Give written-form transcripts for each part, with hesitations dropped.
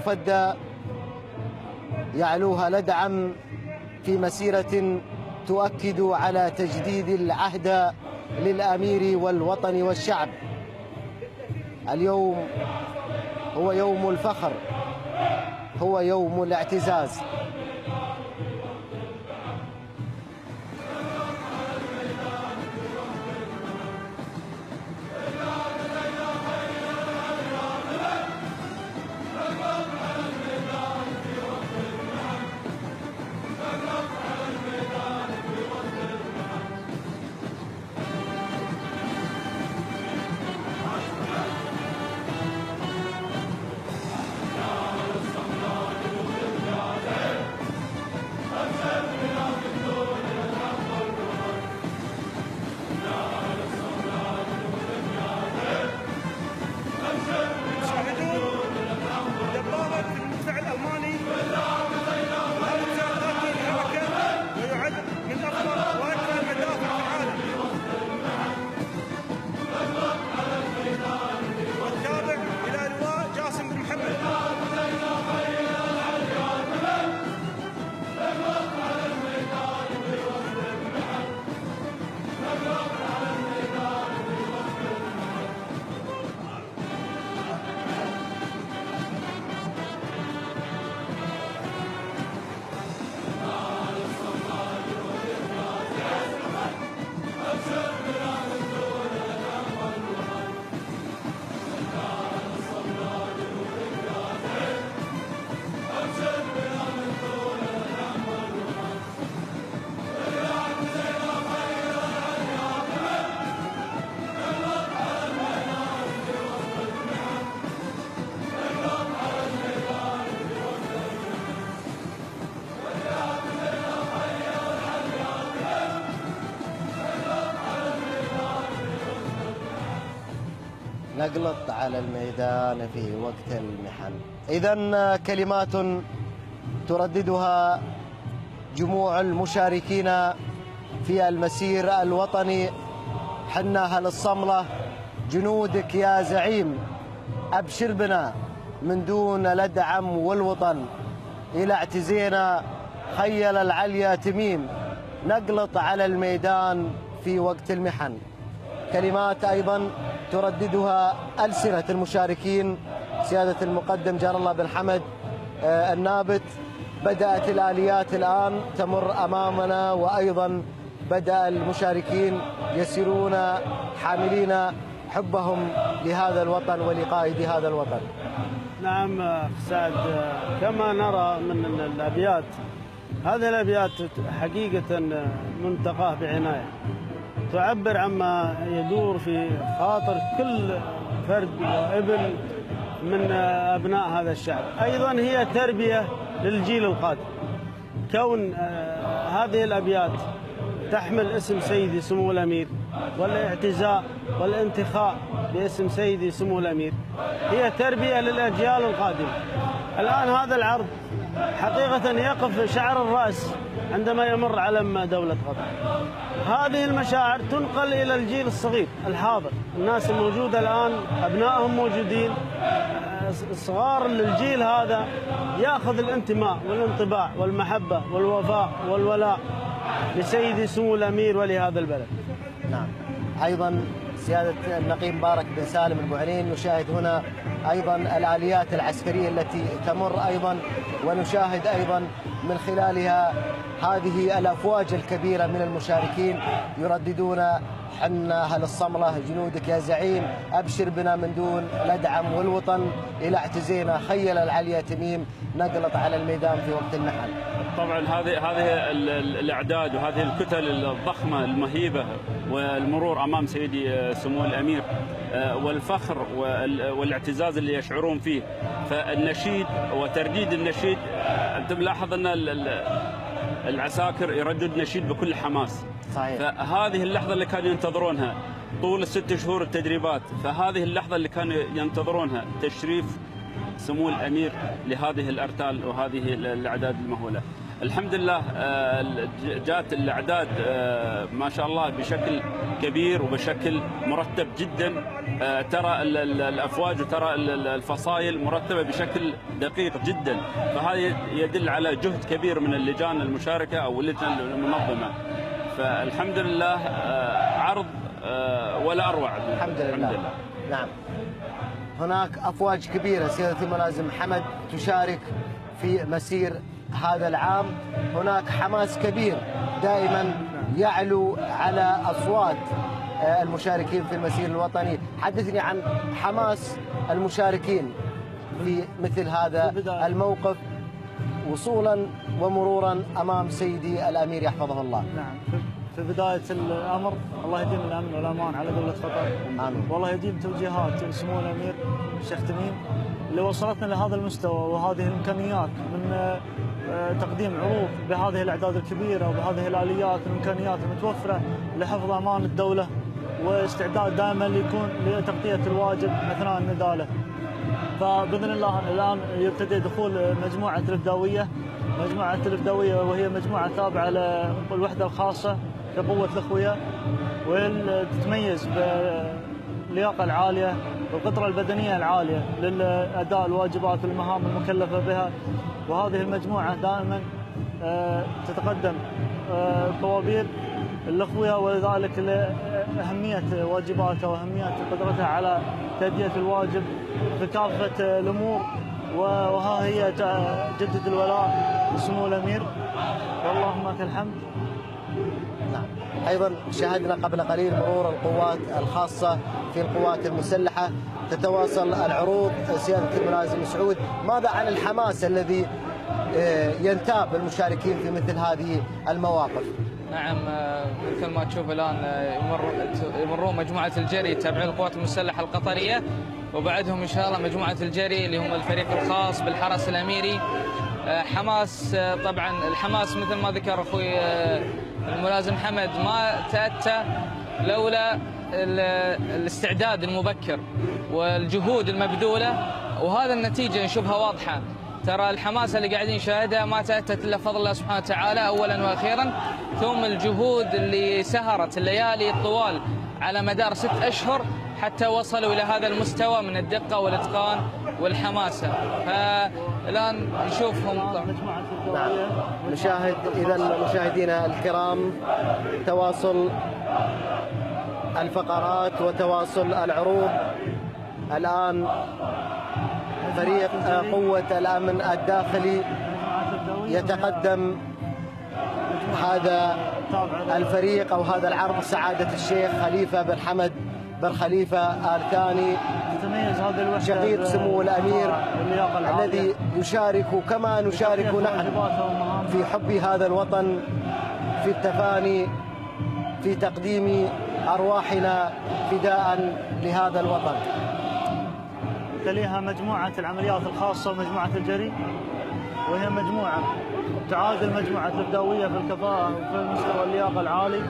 فدة يعلوها لدعم في مسيرة تؤكد على تجديد العهد للأمير والوطن والشعب. اليوم هو يوم الفخر، هو يوم الاعتزاز. نقلط على الميدان في وقت المحن. إذن كلمات ترددها جموع المشاركين في المسير الوطني. حنا أهل الصملة جنودك يا زعيم، أبشر بنا من دون لدعم والوطن، إلى اعتزينا خيل العليا تميم، نقلط على الميدان في وقت المحن. كلمات أيضا ترددها ألسنة المشاركين. سيادة المقدم جار الله بن حمد النابت، بدأت الآليات الآن تمر أمامنا، وأيضا بدأ المشاركين يسيرون حاملين حبهم لهذا الوطن ولقائد هذا الوطن. نعم سعد، كما نرى من الأبيات، هذه الأبيات حقيقة منتقاه بعناية، تعبر عما يدور في خاطر كل فرد وابن من أبناء هذا الشعب. أيضا هي تربية للجيل القادم، كون هذه الأبيات تحمل اسم سيدي سمو الأمير والاعتزاء والانتخاء باسم سيدي سمو الأمير، هي تربية للأجيال القادمة. الآن هذا العرض حقيقة يقف شعر الرأس عندما يمر علم دولة قطر. هذه المشاعر تنقل إلى الجيل الصغير الحاضر، الناس الموجودة الآن أبنائهم موجودين، صغار للجيل هذا يأخذ الانتماء والانطباع والمحبة والوفاء والولاء لسيدي سمو الأمير ولهذا البلد. نعم. أيضا سيادة النقيب مبارك بن سالم البوعلين، نشاهد هنا أيضا الآليات العسكرية التي تمر أيضا، ونشاهد أيضا من خلالها هذه الأفواج الكبيرة من المشاركين يرددون حنا أهل الصملة جنودك يا زعيم، أبشر بنا من دون لدعم والوطن، إلى اعتزينا خيل العليا تميم، نقلط على الميدان في وقت المحن. طبعا هذه الأعداد وهذه الكتل الضخمة المهيبة والمرور أمام سيدي سمو الأمير والفخر والاعتزاز اللي يشعرون فيه، فالنشيد وترديد النشيد، أنت ملاحظ أن العساكر يردد نشيد بكل حماس. صحيح. فهذه اللحظة اللي كانوا ينتظرونها طول ال6 شهور التدريبات، فهذه اللحظة اللي كانوا ينتظرونها، تشريف سمو الأمير لهذه الأرتال وهذه الأعداد المهولة. الحمد لله جاءت الأعداد ما شاء الله بشكل كبير وبشكل مرتب جدا. ترى الأفواج وترى الفصائل مرتبة بشكل دقيق جدا، فهذا يدل على جهد كبير من اللجان المشاركة أو اللجنة المنظمة. فالحمد لله عرض ولا أروع. الحمد لله. نعم، هناك أفواج كبيرة سيادة الملازم حمد تشارك في مسير هذا العام. هناك حماس كبير دائما يعلو على أصوات المشاركين في المسير الوطني. حدثني عن حماس المشاركين في مثل هذا الموقف وصولا ومرورا أمام سيدي الأمير يحفظه الله. نعم، في بداية الأمر الله يديم الأمن والأمان على دولة قطر. آمين. والله يديم توجيهات سمو الأمير الشيخ تميم اللي وصلتنا لهذا المستوى وهذه الإمكانيات من تقديم عروض بهذه الأعداد الكبيرة وبهذه الآليات والإمكانيات المتوفرة لحفظ أمان الدولة، واستعداد دائما يكون لتغطية الواجب أثناء الندالة. فبإذن الله الآن يبتدئ دخول مجموعة الإفداوية. مجموعة الإفداوية وهي مجموعة تابعة للوحدة الخاصة كقوة الأخوية، وهي تتميز باللياقة العالية والقدرة البدنية العالية للأداء الواجبات والمهام المكلفة بها. وهذه المجموعة دائما تتقدم طوابير الأخوية، ولذلك لأهمية واجباتها وأهمية قدرتها على تأدية الواجب في كافة الأمور. وها هي جدة الولاء سمو الأمير، واللهم لك الحمد. نعم. أيضا شاهدنا قبل قليل مرور القوات الخاصة في القوات المسلحة، تتواصل العروض. سيادة الملازم سعود، ماذا عن الحماس الذي ينتاب المشاركين في مثل هذه المواقف؟ نعم، مثل ما تشوف الآن يمرون مجموعة الجري تابعين القوات المسلحة القطرية، وبعدهم إن شاء الله مجموعة الجري اللي هم الفريق الخاص بالحرس الأميري. حماس، طبعا الحماس مثل ما ذكر أخوي الملازم حمد ما تأتى لولا الاستعداد المبكر والجهود المبذولة، وهذا النتيجة نشوفها واضحة. ترى الحماس اللي قاعدين نشاهدها ما تأتت إلا فضل الله سبحانه وتعالى أولا وأخيرا، ثم الجهود اللي سهرت الليالي الطوال على مدار 6 أشهر حتى وصلوا إلى هذا المستوى من الدقة والإتقان والحماسة. فالآن نشوفهم. نعم، نشاهد إذا مشاهدينا الكرام تواصل الفقرات وتواصل العروض. الآن فريق قوة الأمن الداخلي يتقدم هذا الفريق أو هذا العرض سعادة الشيخ خليفة بن حمد بن خليفة آل ثاني شقيق سمو الأمير، الذي يشارك كما نشارك نحن في حب هذا الوطن، في التفاني، في تقديم أرواحنا فداء لهذا الوطن. تليها مجموعة العمليات الخاصة ومجموعة الجري، وهي مجموعة تعادل مجموعة الإفداوية في الكفاءة وفي مستوى اللياقة العالي،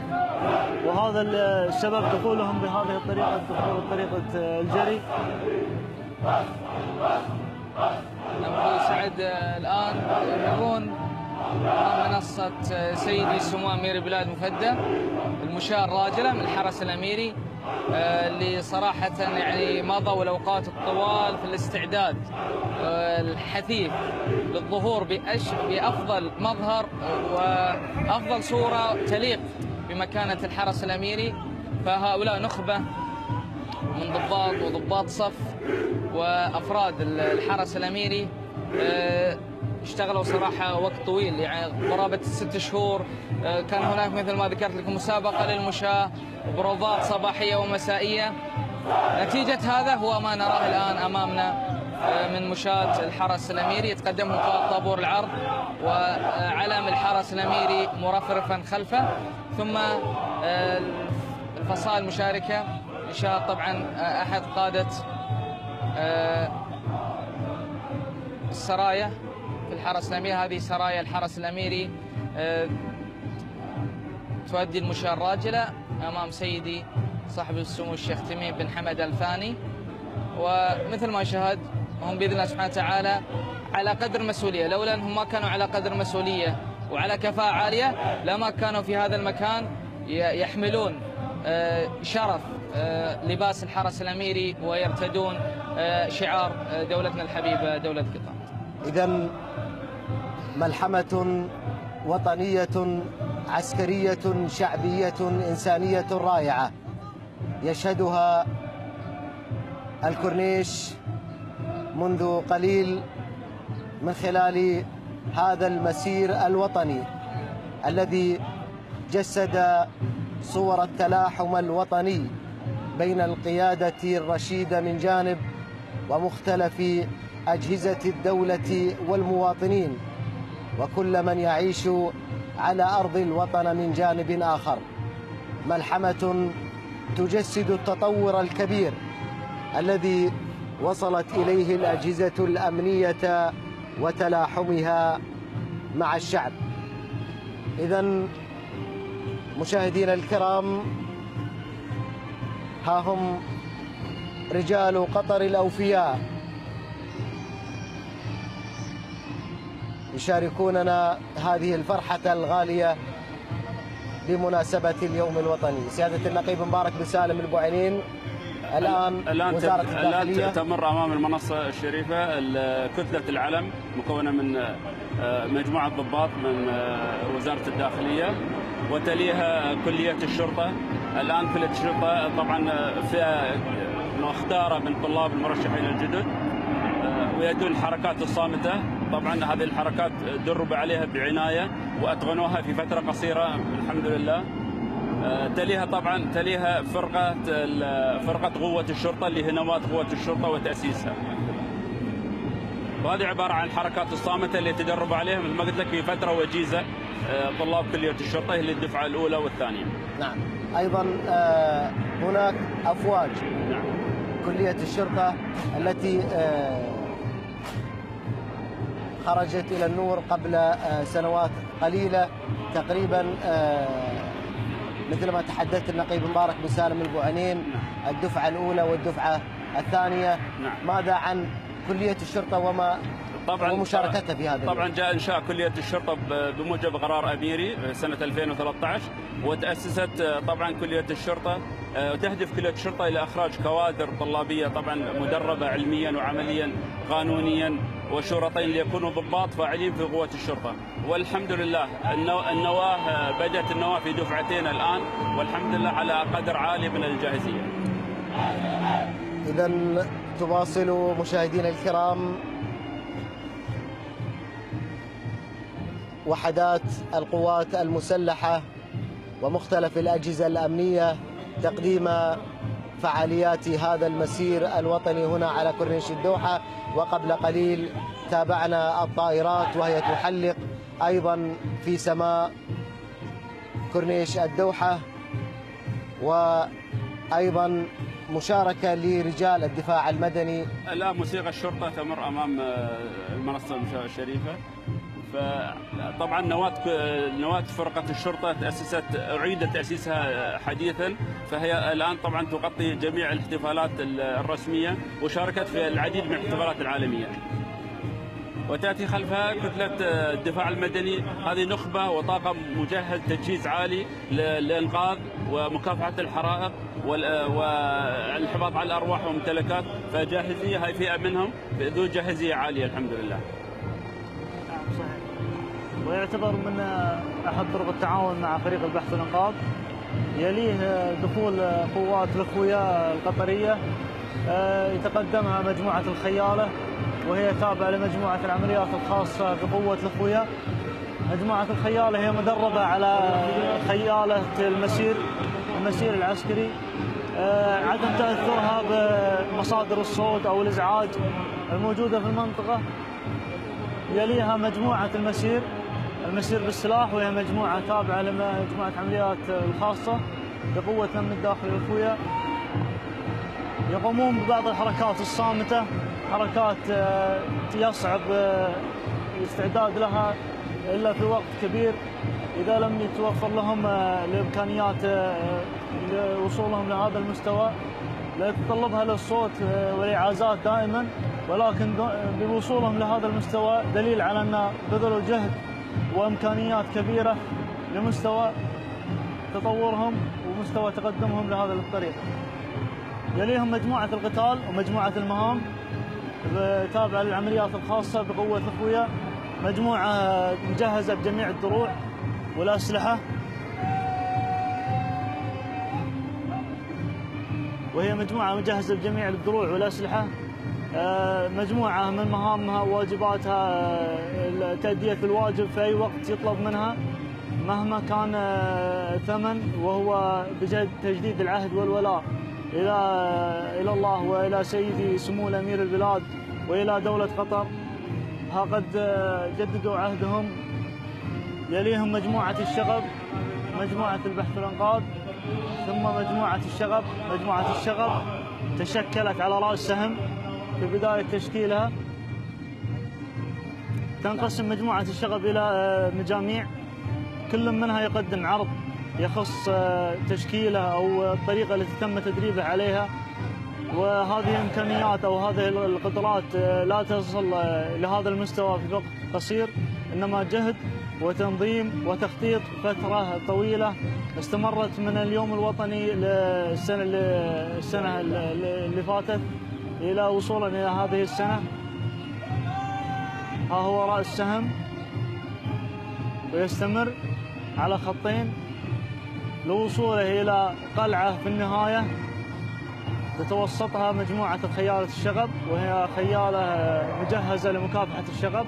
وهذا السبب دخولهم بهذه الطريقة، دخول طريقة الجري. نعم سعد، الآن يمرون منصة سيدي سمو أمير بلاد مفدى المشار راجلة من الحرس الأميري، اللي صراحة يعني مضوا الأوقات الطوال في الاستعداد الحثيث للظهور بأفضل مظهر وأفضل صورة تليق بمكانة الحرس الأميري. فهؤلاء نخبة من ضباط وضباط صف وأفراد الحرس الأميري اشتغلوا صراحة وقت طويل، يعني قرابة 6 شهور. كان هناك مثل ما ذكرت لكم مسابقة للمشاة وبروفات صباحية ومسائية. نتيجة هذا هو ما نراه الآن أمامنا من مشاة الحرس الأميري. يتقدمهم قائد طابور العرض وعلم الحرس الأميري مرفرفا خلفه، ثم الفصائل المشاركة إنشاء طبعا أحد قادة السرايا في الحرس الأميري. هذه سرايا الحرس الأميري تؤدي المشاة الراجلة أمام سيدي صاحب السمو الشيخ تميم بن حمد آل ثاني. ومثل ما شاهد هم بإذن الله سبحانه وتعالى على قدر مسؤولية، لولا أنهم ما كانوا على قدر مسؤولية وعلى كفاءة عالية لما كانوا في هذا المكان يحملون شرف لباس الحرس الأميري ويرتدون شعار دولتنا الحبيبة دولة قطر. إذن ملحمة وطنية عسكرية شعبية إنسانية رائعة يشهدها الكورنيش منذ قليل من خلال هذا المسير الوطني الذي جسد صور التلاحم الوطني بين القيادة الرشيدة من جانب ومختلف أجهزة الدولة والمواطنين وكل من يعيش على أرض الوطن من جانب آخر. ملحمة تجسد التطور الكبير الذي وصلت إليه الأجهزة الأمنية وتلاحمها مع الشعب. إذن مشاهدينا الكرام، ها هم رجال قطر الأوفياء يشاركوننا هذه الفرحة الغالية بمناسبة اليوم الوطني. سيادة النقيب مبارك بن سالم البوعينين، الآن وزارة الداخلية تمر أمام المنصة الشريفة كتلة العلم مكونة من مجموعة ضباط من وزارة الداخلية، وتليها كلية الشرطة. الآن كلية الشرطة طبعا فيها مختارة من طلاب المرشحين الجدد ويدون الحركات الصامتة. طبعا هذه الحركات دربوا عليها بعناية وأتقنوها في فترة قصيرة الحمد لله. تليها فرقة قوة الشرطة اللي هي نواة قوة الشرطة وتأسيسها، وهذه عبارة عن الحركات الصامتة اللي تدربوا عليها مثل ما قلت لك في فترة وجيزة طلاب كلية الشرطة اللي الدفعة الأولى والثانية. نعم. أيضا هناك أفواج نعم. كلية الشرطة التي خرجت إلى النور قبل سنوات قليلة تقريبا، مثل ما تحدثت النقيب مبارك بن سالم البوعينين، الدفعة الأولى والدفعة الثانية. نعم. ماذا عن كلية الشرطة ومشاركتها في هذا؟ طبعا جاء إنشاء كلية الشرطة بموجب قرار أميري سنة 2013، وتأسست طبعا كلية الشرطة، وتهدف كلية الشرطة إلى إخراج كوادر طلابية طبعا مدربة علميا وعمليا قانونيا وشرطين ليكونوا ضباط فاعلين في قوة الشرطة. والحمد لله بدأت النواة في دفعتين الآن، والحمد لله على قدر عالي من الجاهزية. إذن تواصل مشاهدينا الكرام وحدات القوات المسلحة ومختلف الأجهزة الأمنية تقديم فعاليات هذا المسير الوطني هنا على كورنيش الدوحة. وقبل قليل تابعنا الطائرات وهي تحلق أيضا في سماء كورنيش الدوحة، وأيضا مشاركة لرجال الدفاع المدني. الآن موسيقى الشرطة تمر أمام المنصة الشريفة. فطبعا نواة فرقة الشرطة أعيد تأسيسها حديثا، فهي الآن طبعا تغطي جميع الاحتفالات الرسمية وشاركت في العديد من الاحتفالات العالمية. وتأتي خلفها كتلة الدفاع المدني، هذه نخبة وطاقم مجهز تجهيز عالي للإنقاذ ومكافحة الحرائق والحفاظ على الأرواح والممتلكات، فجاهزية هاي فئة منهم ذو جاهزية عالية الحمد لله. نعم صحيح. ويعتبر من أحد طرق التعاون مع فريق البحث والإنقاذ. يليه دخول قوات الأخوية القطرية يتقدمها مجموعة الخيالة، وهي تابعة لمجموعة العمليات الخاصة بقوة الأخوية. مجموعة الخيالة هي مدربة على خيالة المسير العسكري، عدم تأثرها بمصادر الصوت أو الإزعاج الموجودة في المنطقة. يليها مجموعة المسير بالسلاح، وهي مجموعة تابعة لمجموعة عمليات الخاصة بقوة الأمن الداخلي الأخوية. يقومون ببعض الحركات الصامتة، حركات يصعب الاستعداد لها إلا في وقت كبير إذا لم يتوفر لهم الإمكانيات لوصولهم لهذا المستوى. لا يتطلبها للصوت والإعازات دائما، ولكن بوصولهم لهذا المستوى دليل على أن بذلوا جهد وإمكانيات كبيرة لمستوى تطورهم ومستوى تقدمهم لهذا الطريق. يليهم مجموعة القتال ومجموعة المهام تابعة للعمليات الخاصة بقوة الأخوية، مجموعة مجهزة بجميع الدروع والأسلحة، وهي مجموعة مجهزة بجميع الدروع والأسلحة. مجموعة من مهامها وواجباتها تأدية الواجب في أي وقت يطلب منها مهما كان ثمن، وهو بجد تجديد العهد والولاء إلى الله وإلى سيدي سمو الأمير البلاد وإلى دولة قطر. ها قد جددوا عهدهم. يليهم مجموعة الشغب، مجموعة البحث والإنقاذ، ثم مجموعة الشغب. مجموعة الشغب تشكلت على رأس سهم في بداية تشكيلها. تنقسم مجموعة الشغب إلى مجاميع، كل منها يقدم عرض يخص تشكيلها أو الطريقة التي تم تدريبه عليها. وهذه الإمكانيات أو هذه القدرات لا تصل لهذا المستوى في وقت قصير، إنما جهد وتنظيم وتخطيط فترة طويلة استمرت من اليوم الوطني للسنة اللي فاتت إلى وصولا إلى هذه السنة. ها هو رأس سهم ويستمر على خطين لوصوله إلى قلعة في النهاية تتوسطها مجموعة خيالة الشغب، وهي خيالة مجهزة لمكافحة الشغب.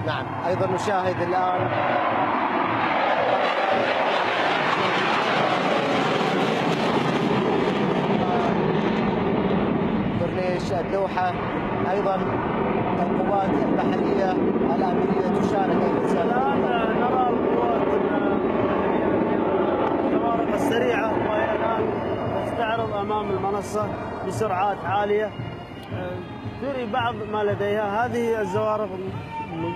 نعم، أيضا نشاهد الآن كورنيش الدوحة، أيضا القوات البحرية الأميرية تشارك. الآن نرى القوات الزوارق السريعة وهي الآن تستعرض أمام المنصة بسرعات عالية. تري بعض ما لديها. هذه الزوارق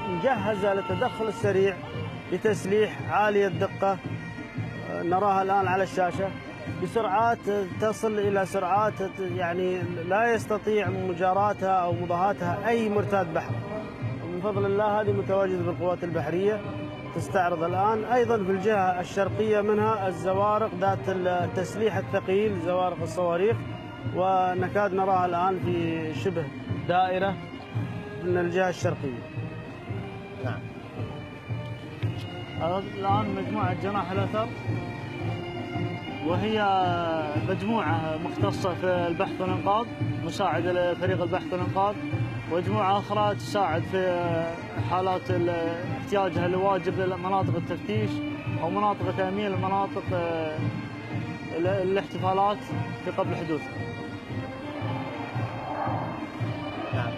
مجهزة للتدخل السريع بتسليح عالي الدقة، نراها الآن على الشاشة بسرعات تصل إلى سرعات يعني لا يستطيع مجاراتها أو مضاهاتها أي مرتاد بحر. من فضل الله هذه متواجدة بالقوات البحرية. تستعرض الآن أيضا في الجهة الشرقية منها الزوارق ذات التسليح الثقيل، زوارق الصواريخ، ونكاد نراها الآن في شبه دائرة من الجهة الشرقية. نعم. الآن مجموعة جناح الأثر، وهي مجموعة مختصة في البحث والإنقاذ، مساعدة لفريق البحث والإنقاذ، ومجموعة أخرى تساعد في حالات احتياجها لواجب مناطق التفتيش أو مناطق تأمين المناطق الاحتفالات في قبل حدوثها. نعم.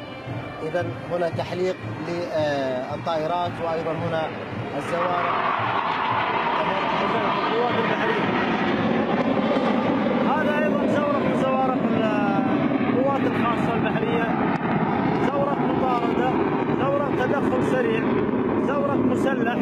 إذا هنا تحليق للطائرات، وأيضا هنا الزوارق. القوات البحرية. هذا أيضا زورق من زوارق القوات الخاصة البحرية، زورق مطاردة، زورق تدخل سريع، زورق مسلح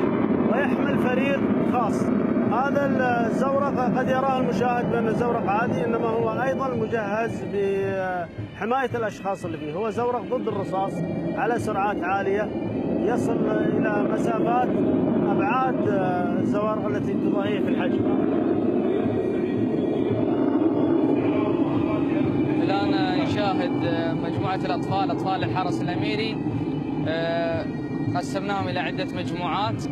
ويحمل فريق خاص. هذا الزورق قد يراه المشاهد بأنه زورق عادي، إنما هو أيضا مجهز بحماية الأشخاص اللي فيه. هو زورق ضد الرصاص على سرعات عالية، يصل إلى مسافات أبعاد الزوارق التي تضاهيه في الحجم. الآن نشاهد مجموعة الأطفال، أطفال الحرس الأميري. قسمناهم إلى عدة مجموعات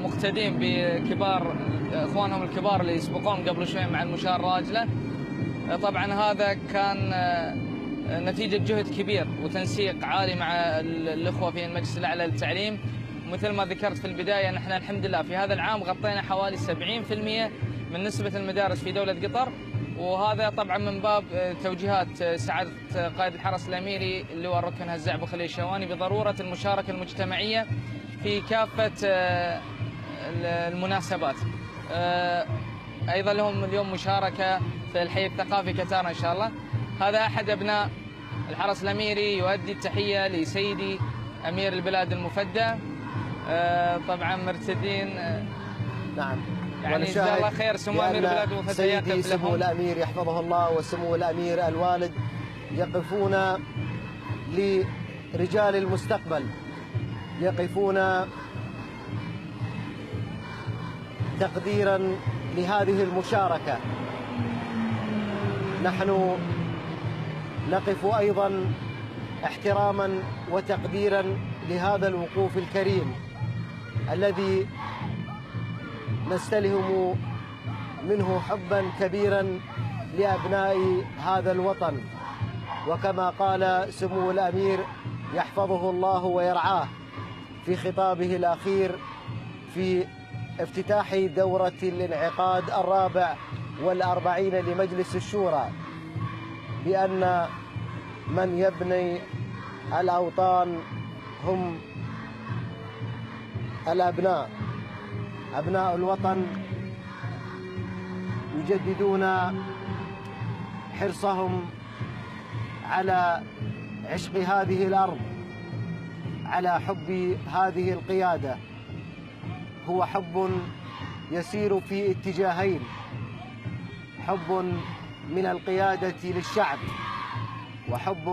مقتدين بكبار إخوانهم الكبار اللي يسبقون قبل شوي مع المشاة الراجلة. طبعا هذا كان نتيجة جهد كبير وتنسيق عالي مع الأخوة في المجلس الأعلى للتعليم. مثل ما ذكرت في البداية نحن الحمد لله في هذا العام غطينا حوالي 70% من نسبة المدارس في دولة قطر، وهذا طبعا من باب توجيهات سعادة قائد الحرس الأميري اللواء الركن هزاع أبو خليل الشواني بضرورة المشاركة المجتمعية في كافة المناسبات. أيضا لهم اليوم مشاركة في الحي الثقافي كتارة إن شاء الله. هذا أحد أبناء الحرس الأميري يؤدي التحية لسيدي أمير البلاد المفدى. طبعا مرتدين. نعم. يعني جزاه الله خير سمو أمير البلاد المفدى. سيدي سمو الأمير يحفظه الله وسمو الأمير الوالد يقفون لرجال المستقبل يقفون تقديرا لهذه المشاركة. نحن نقف أيضا احتراما وتقديرا لهذا الوقوف الكريم الذي نستلهم منه حبا كبيرا لأبناء هذا الوطن. وكما قال سمو الأمير يحفظه الله ويرعاه في خطابه الأخير في افتتاح دورة الانعقاد 44 لمجلس الشورى، بأن من يبني الأوطان هم الأبناء، أبناء الوطن، يجددون حرصهم على عشق هذه الأرض، على حب هذه القيادة. هو حب يسير في اتجاهين: حب من القيادة للشعب، وحب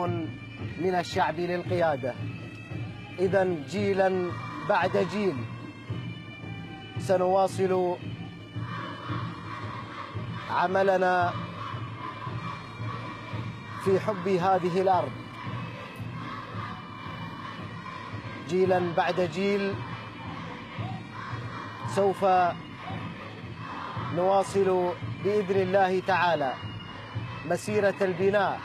من الشعب للقيادة. إذن جيلا بعد جيل سنواصل عملنا في حب هذه الأرض، جيلا بعد جيل سوف نواصل بإذن الله تعالى مسيرة البناء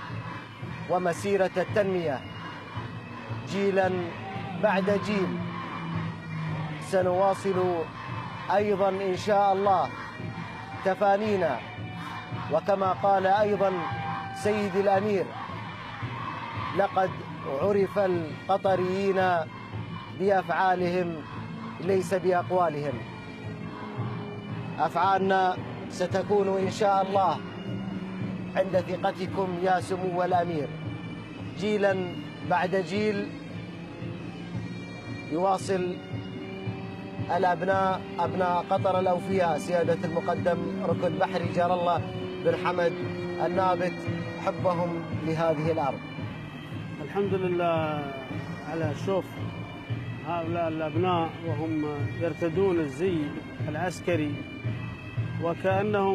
ومسيرة التنمية. جيلا بعد جيل سنواصل أيضا إن شاء الله تفانينا. وكما قال أيضا سيد الأمير: لقد عرف القطريين بأفعالهم ليس بأقوالهم. أفعالنا ستكون إن شاء الله عند ثقتكم يا سمو الأمير. جيلا بعد جيل يواصل الأبناء، أبناء قطر الأوفياء، سيادة المقدم ركن بحري جار الله بن حمد النابت، حبهم لهذه الأرض. الحمد لله على شوف هؤلاء الأبناء وهم يرتدون الزي العسكري وكأنهم